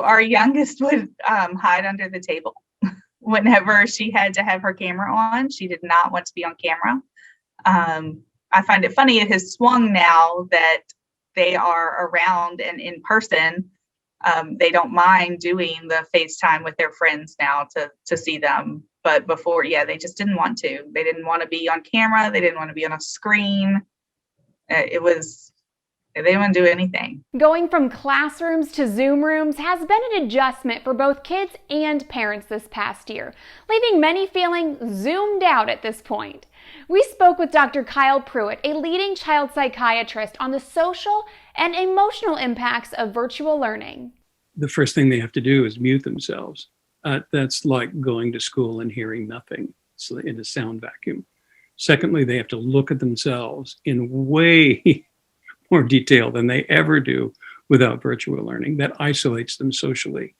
our youngest would hide under the table. Whenever she had to have her camera on, she did not want to be on camera. I find it funny it has swung now that they are around and in person. They don't mind doing the FaceTime with their friends now to see them. But before, yeah, they just didn't want to. They didn't want to be on camera. They didn't want to be on a screen. They didn't want to do anything. Going from classrooms to Zoom rooms has been an adjustment for both kids and parents this past year, leaving many feeling zoomed out at this point. We spoke with Dr. Kyle Pruitt, a leading child psychiatrist, on the social and emotional impacts of virtual learning. The first thing they have to do is mute themselves. That's like going to school and hearing nothing. It's in a sound vacuum. Secondly, they have to look at themselves in way more detail than they ever do without virtual learning. That isolates them socially.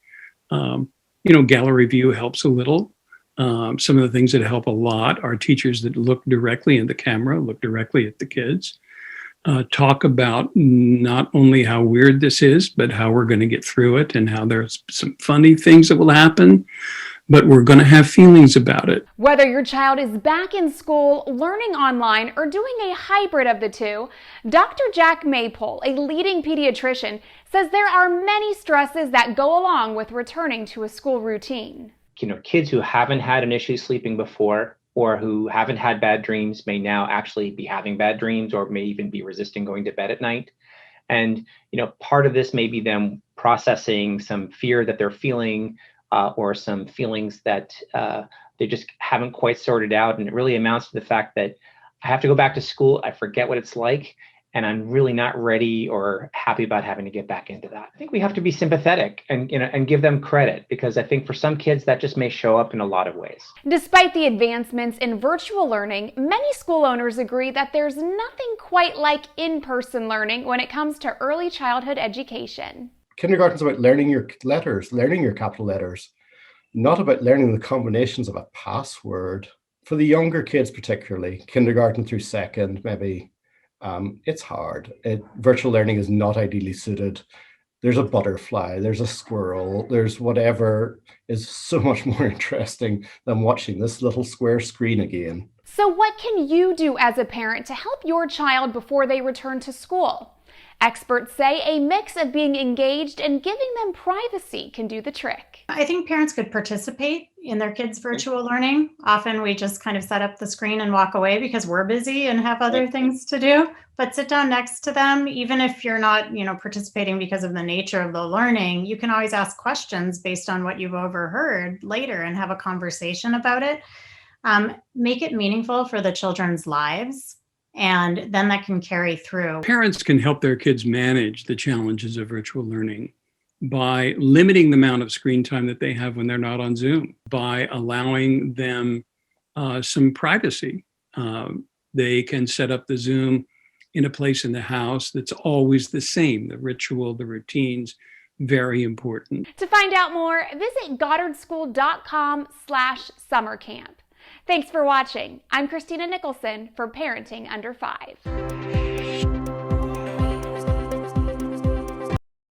Gallery view helps a little. Some of the things that help a lot are teachers that look directly in the camera, look directly at the kids, talk about not only how weird this is, but how we're going to get through it and how there's some funny things that will happen, but we're going to have feelings about it. Whether your child is back in school, learning online, or doing a hybrid of the two, Dr. Jack Maypole, a leading pediatrician, says there are many stresses that go along with returning to a school routine. Kids who haven't had an issue sleeping before or who haven't had bad dreams may now actually be having bad dreams or may even be resisting going to bed at night. And, part of this may be them processing some fear that they're feeling or some feelings that they just haven't quite sorted out. And it really amounts to the fact that I have to go back to school. I forget what it's like. And I'm really not ready or happy about having to get back into that. I think we have to be sympathetic and give them credit, because I think for some kids that just may show up in a lot of ways. Despite the advancements in virtual learning, many school owners agree that there's nothing quite like in-person learning when it comes to early childhood education. Kindergarten's about learning your letters, learning your capital letters, not about learning the combinations of a password. For the younger kids particularly, kindergarten through second, maybe, it's hard. Virtual learning is not ideally suited. There's a butterfly, there's a squirrel, there's whatever is so much more interesting than watching this little square screen again. So what can you do as a parent to help your child before they return to school? Experts say a mix of being engaged and giving them privacy can do the trick. I think parents could participate in their kids' virtual learning. Often we just kind of set up the screen and walk away because we're busy and have other things to do. But sit down next to them, even if you're not, participating because of the nature of the learning, you can always ask questions based on what you've overheard later and have a conversation about it. Make it meaningful for the children's lives. And then that can carry through. Parents can help their kids manage the challenges of virtual learning by limiting the amount of screen time that they have when they're not on Zoom, by allowing them some privacy. They can set up the Zoom in a place in the house that's always the same. The ritual, the routines, very important. To find out more, visit goddardschool.com/summercamp. Thanks for watching. I'm Christina Nicholson for Parenting Under 5.